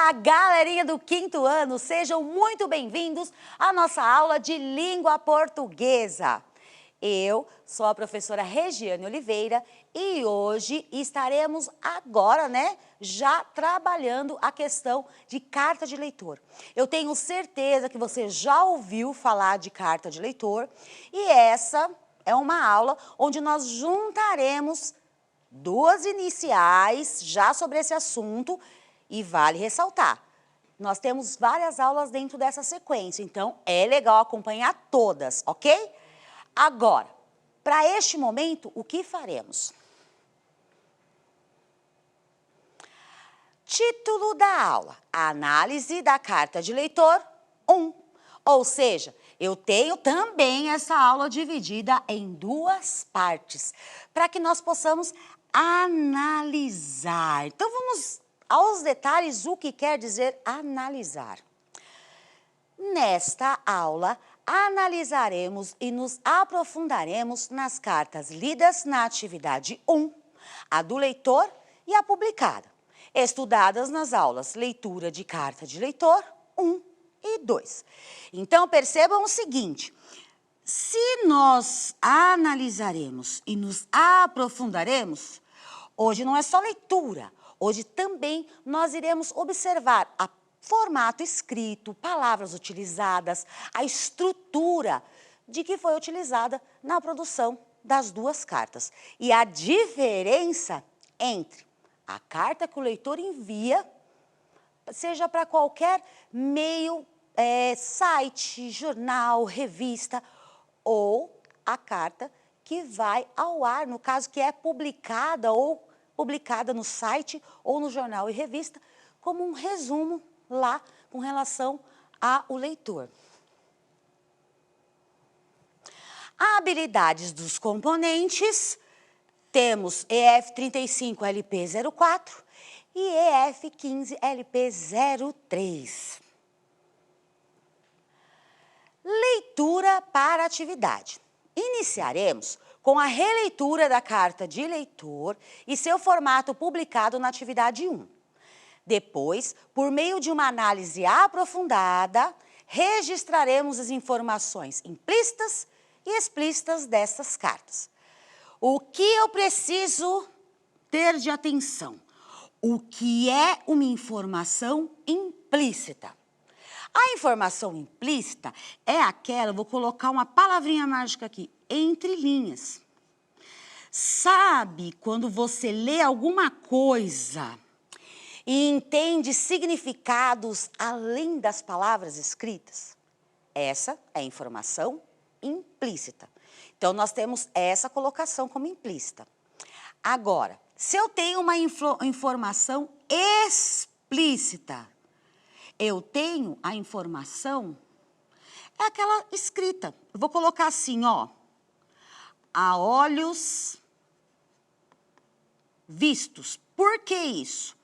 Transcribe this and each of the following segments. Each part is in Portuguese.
Olá, galerinha do 5º ano, sejam muito bem-vindos à nossa aula de língua portuguesa. Eu sou a professora Regiane Oliveira e hoje estaremos agora, já trabalhando a questão de carta de leitor. Eu tenho certeza que você já ouviu falar de carta de leitor e essa é uma aula onde nós juntaremos duas iniciais já sobre esse assunto e vale ressaltar. Nós temos várias aulas dentro dessa sequência, então é legal acompanhar todas, ok? Agora, para este momento, o que faremos? Título da aula, análise da carta de leitor 1. Ou seja, eu tenho também essa aula dividida em duas partes, para que nós possamos analisar. Então, vamos aos detalhes o que quer dizer analisar. Nesta aula, analisaremos e nos aprofundaremos nas cartas lidas na atividade 1, a do leitor e a publicada, estudadas nas aulas leitura de carta de leitor 1 e 2. Então, percebam o seguinte, se nós analisaremos e nos aprofundaremos, hoje não é só leitura, hoje também nós iremos observar o formato escrito, palavras utilizadas, a estrutura de que foi utilizada na produção das duas cartas. E a diferença entre a carta que o leitor envia, seja para qualquer meio, site, jornal, revista, ou a carta que vai ao ar, no caso que é publicada ou publicada no site ou no jornal e revista, como um resumo lá com relação ao leitor. Habilidades dos componentes, temos EF35LP04 e EF15LP03. Leitura para atividade. Iniciaremos com a releitura da carta de leitor e seu formato publicado na atividade 1. Depois, por meio de uma análise aprofundada, registraremos as informações implícitas e explícitas dessas cartas. O que eu preciso ter de atenção? O que é uma informação implícita? A informação implícita é aquela, vou colocar uma palavrinha mágica aqui, entre linhas. Sabe quando você lê alguma coisa e entende significados além das palavras escritas? Essa é a informação implícita. Então, nós temos essa colocação como implícita. Agora, se eu tenho uma informação explícita, eu tenho a informação, é aquela escrita. Eu vou colocar assim, ó, a olhos vistos. Por que isso?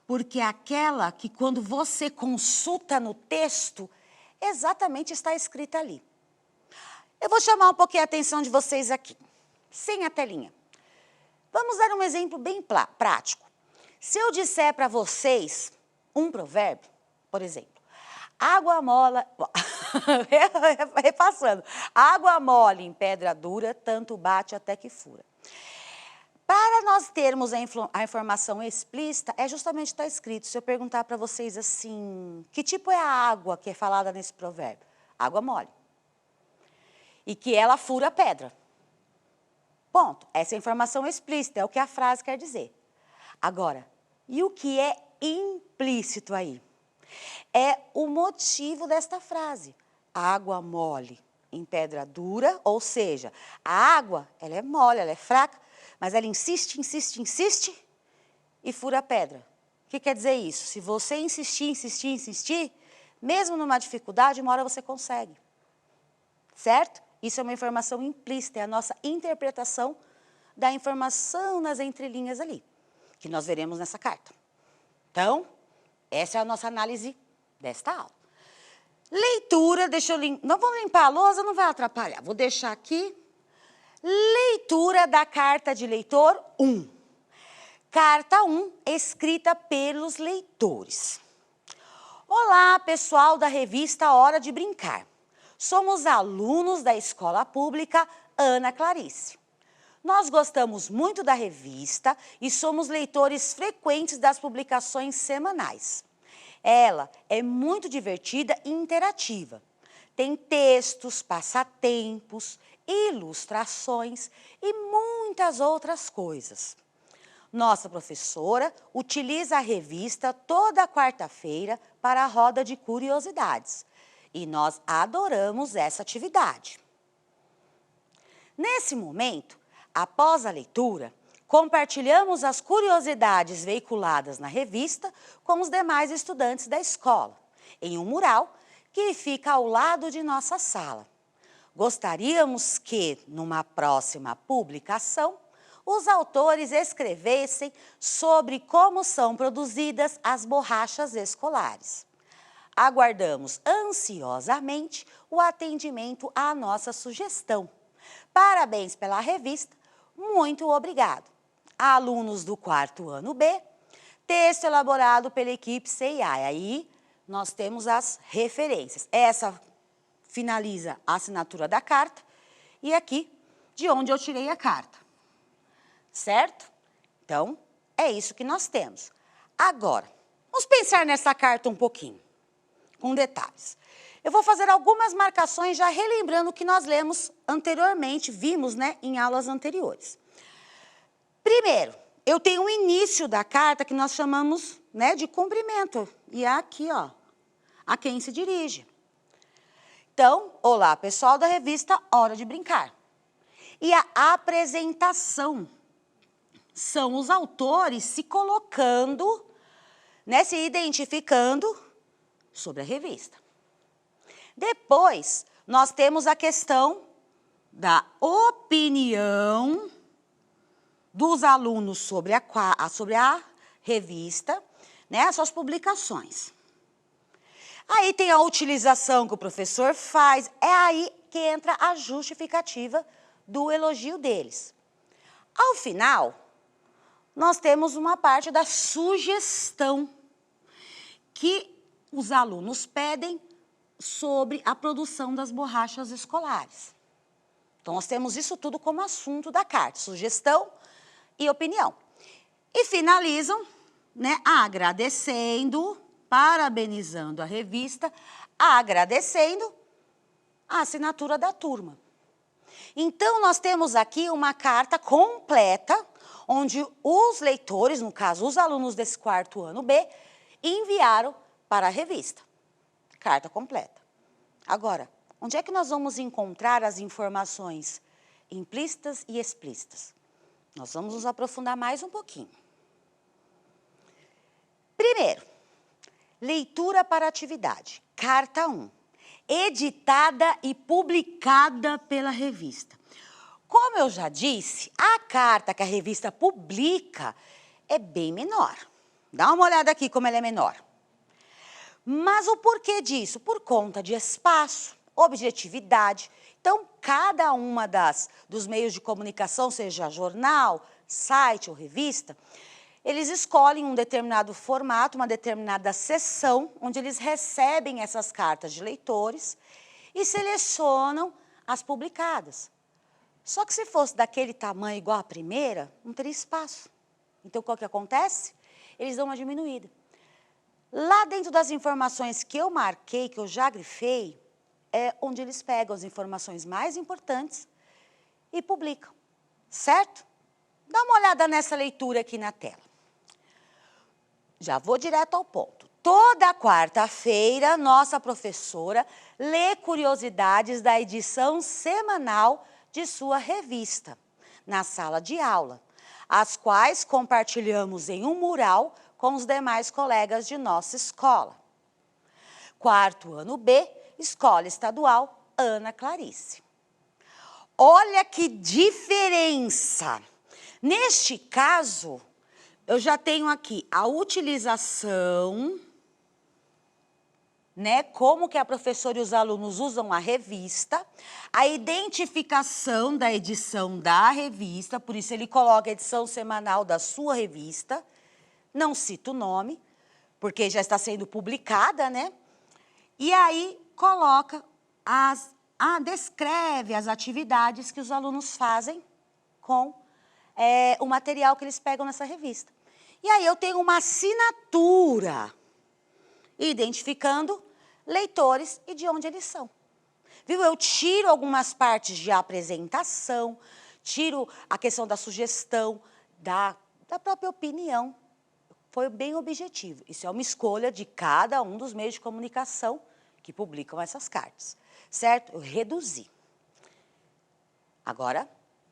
Porque é aquela que quando você consulta no texto, exatamente está escrita ali. Eu vou chamar um pouquinho a atenção de vocês aqui, sem a telinha. Vamos dar um exemplo bem prático. Se eu disser para vocês um provérbio, por exemplo, água mole, repassando, água mole em pedra dura, tanto bate até que fura. Para nós termos a informação explícita, é justamente está escrito. Se eu perguntar para vocês assim, que tipo é a água que é falada nesse provérbio? Água mole. E que ela fura a pedra. Ponto. Essa é a informação explícita, é o que a frase quer dizer. Agora, e o que é implícito aí? É o motivo desta frase. Água mole em pedra dura, ou seja, a água, ela é mole, ela é fraca, mas ela insiste, insiste, insiste e fura a pedra. O que quer dizer isso? Se você insistir, insistir, insistir, mesmo numa dificuldade, uma hora você consegue. Certo? Isso é uma informação implícita, é a nossa interpretação da informação nas entrelinhas ali, que nós veremos nessa carta. Então, essa é a nossa análise desta aula. Leitura, não vou limpar a lousa, não vai atrapalhar. Vou deixar aqui. Leitura da carta de leitor 1. Carta 1, escrita pelos leitores. Olá, pessoal da revista Hora de Brincar. Somos alunos da Escola Pública Ana Clarice. Nós gostamos muito da revista e somos leitores frequentes das publicações semanais. Ela é muito divertida e interativa. Tem textos, passatempos, ilustrações e muitas outras coisas. Nossa professora utiliza a revista toda quarta-feira para a roda de curiosidades e nós adoramos essa atividade. Nesse momento, após a leitura, compartilhamos as curiosidades veiculadas na revista com os demais estudantes da escola, em um mural que fica ao lado de nossa sala. Gostaríamos que, numa próxima publicação, os autores escrevessem sobre como são produzidas as borrachas escolares. Aguardamos ansiosamente o atendimento à nossa sugestão. Parabéns pela revista, muito obrigado. Alunos do 4º ano B, texto elaborado pela equipe CIA. Aí nós temos as referências. Essa finaliza a assinatura da carta e aqui de onde eu tirei a carta. Certo? Então, é isso que nós temos. Agora, vamos pensar nessa carta um pouquinho, com detalhes. Eu vou fazer algumas marcações já relembrando o que nós lemos anteriormente, vimos, né, em aulas anteriores. Primeiro, eu tenho o início da carta que nós chamamos, né, de cumprimento. E é aqui, ó, a quem se dirige. Então, olá, pessoal da revista Hora de Brincar. E a apresentação são os autores se colocando, né, se identificando sobre a revista. Depois, nós temos a questão da opinião dos alunos sobre a revista, né, as suas publicações. Aí tem a utilização que o professor faz, é aí que entra a justificativa do elogio deles. Ao final, nós temos uma parte da sugestão que os alunos pedem sobre a produção das borrachas escolares. Então, nós temos isso tudo como assunto da carta, sugestão e opinião. E finalizam, né, agradecendo, parabenizando a revista, agradecendo a assinatura da turma. Então, nós temos aqui uma carta completa, onde os leitores, no caso, os alunos desse 4º ano B, enviaram para a revista. Carta completa. Agora, onde é que nós vamos encontrar as informações implícitas e explícitas? Nós vamos nos aprofundar mais um pouquinho. Primeiro, leitura para atividade, carta 1, editada e publicada pela revista. Como eu já disse, a carta que a revista publica é bem menor. Dá uma olhada aqui como ela é menor. Mas o porquê disso? Por conta de espaço, objetividade. Então, cada uma dos meios de comunicação, seja jornal, site ou revista, eles escolhem um determinado formato, uma determinada seção, onde eles recebem essas cartas de leitores e selecionam as publicadas. Só que se fosse daquele tamanho igual a primeira, não teria espaço. Então, o que acontece? Eles dão uma diminuída. Lá dentro das informações que eu marquei, que eu já grifei, é onde eles pegam as informações mais importantes e publicam, certo? Dá uma olhada nessa leitura aqui na tela. Já vou direto ao ponto. Toda quarta-feira, nossa professora lê curiosidades da edição semanal de sua revista, na sala de aula, as quais compartilhamos em um mural com os demais colegas de nossa escola. 4º ano B, Escola Estadual Ana Clarice. Olha que diferença! Neste caso, eu já tenho aqui a utilização, né, como que a professora e os alunos usam a revista, a identificação da edição da revista, por isso ele coloca a edição semanal da sua revista, não cita o nome, porque já está sendo publicada, né? E aí coloca descreve as atividades que os alunos fazem com o material que eles pegam nessa revista. E aí eu tenho uma assinatura identificando leitores e de onde eles são. Viu? Eu tiro algumas partes de apresentação, tiro a questão da sugestão, da própria opinião. Foi bem objetivo. Isso é uma escolha de cada um dos meios de comunicação que publicam essas cartas, certo? Eu reduzi. Agora,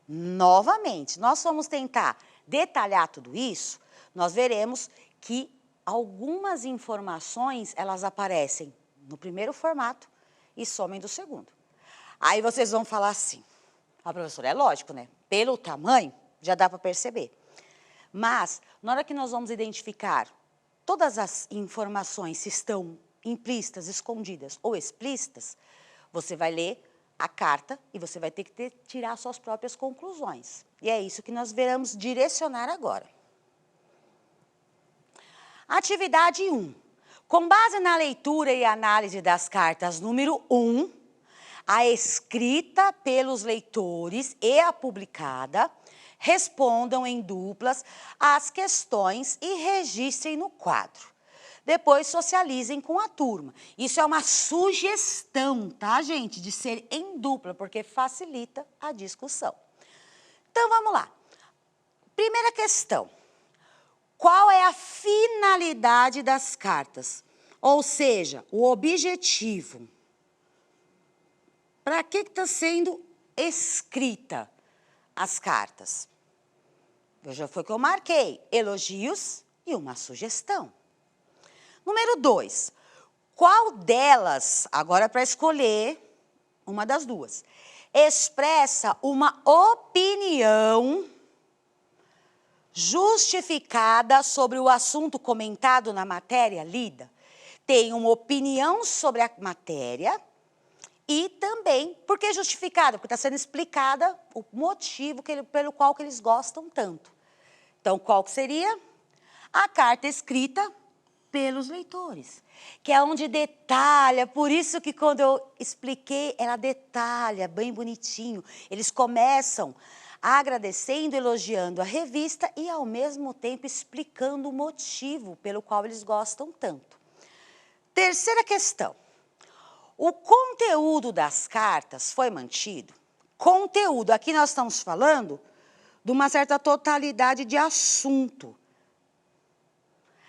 novamente, nós vamos tentar detalhar tudo isso, nós veremos que algumas informações, elas aparecem no primeiro formato e somem do segundo. Aí vocês vão falar assim, professora, é lógico, né? Pelo tamanho, já dá para perceber. Mas, na hora que nós vamos identificar todas as informações, se estão implícitas, escondidas ou explícitas, você vai ler a carta e você vai ter que tirar suas próprias conclusões. E é isso que nós veremos direcionar agora. Atividade 1. Com base na leitura e análise das cartas número 1, a escrita pelos leitores e a publicada, respondam em duplas as questões e registrem no quadro. Depois socializem com a turma. Isso é uma sugestão, tá, gente? De ser em dupla, porque facilita a discussão. Então, vamos lá. Primeira questão. Qual é a finalidade das cartas? Ou seja, o objetivo. Para que está sendo escrita as cartas? Já foi o que eu marquei. Elogios e uma sugestão. Número 2. Qual delas, agora para escolher uma das duas, expressa uma opinião justificada sobre o assunto comentado na matéria lida? Tem uma opinião sobre a matéria e também, por que justificada? Porque está sendo explicada o motivo pelo qual que eles gostam tanto. Então, qual que seria? A carta escrita pelos leitores, que é onde detalha, por isso que quando eu expliquei, ela detalha bem bonitinho. Eles começam agradecendo, elogiando a revista e, ao mesmo tempo, explicando o motivo pelo qual eles gostam tanto. Terceira questão. O conteúdo das cartas foi mantido? Conteúdo, aqui nós estamos falando de uma certa totalidade de assunto.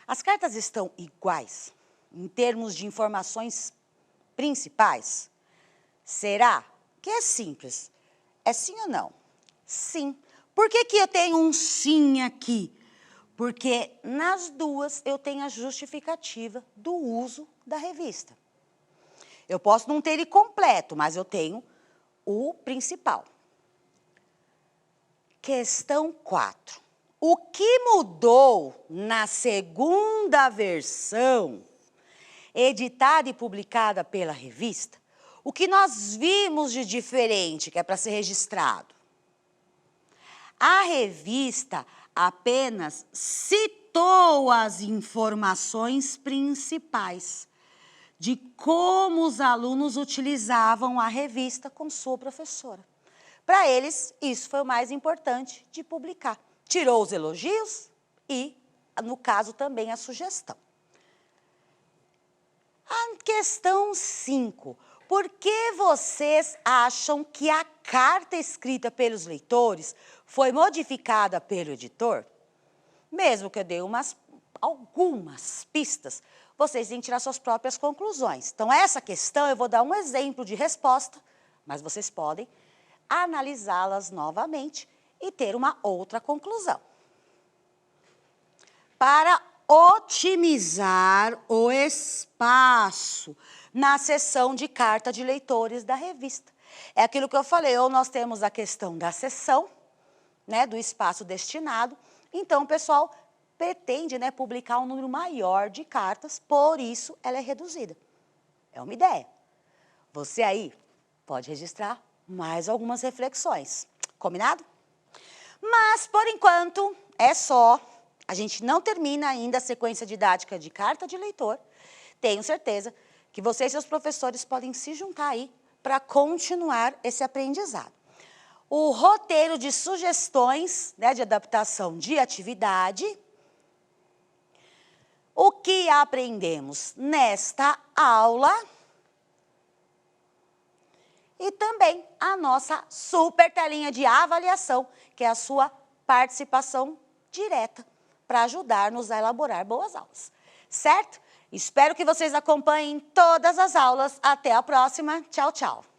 As cartas estão iguais em termos de informações principais? Será? Que é simples. É sim ou não? Sim. Por que que eu tenho um sim aqui? Porque nas duas eu tenho a justificativa do uso da revista. Eu posso não ter ele completo, mas eu tenho o principal. Questão 4. O que mudou na segunda versão, editada e publicada pela revista? O que nós vimos de diferente, que é para ser registrado? A revista apenas citou as informações principais de como os alunos utilizavam a revista com sua professora. Para eles, isso foi o mais importante de publicar. Tirou os elogios e, no caso, também a sugestão. A questão 5. Por que vocês acham que a carta escrita pelos leitores foi modificada pelo editor? Mesmo que eu dei algumas pistas, vocês têm que tirar suas próprias conclusões. Então, essa questão eu vou dar um exemplo de resposta, mas vocês podem analisá-las novamente e ter uma outra conclusão. Para otimizar o espaço na seção de carta de leitores da revista. É aquilo que eu falei, ou nós temos a questão da seção, né, do espaço destinado, então o pessoal pretende, né, publicar um número maior de cartas, por isso ela é reduzida. É uma ideia. Você aí pode registrar mais algumas reflexões. Combinado? Mas, por enquanto, é só. A gente não termina ainda a sequência didática de carta de leitor. Tenho certeza que vocês e seus professores podem se juntar aí para continuar esse aprendizado. O roteiro de sugestões, né, de adaptação de atividade. O que aprendemos nesta aula. E também a nossa super telinha de avaliação, que é a sua participação direta para ajudar-nos a elaborar boas aulas. Certo? Espero que vocês acompanhem todas as aulas. Até a próxima. Tchau, tchau.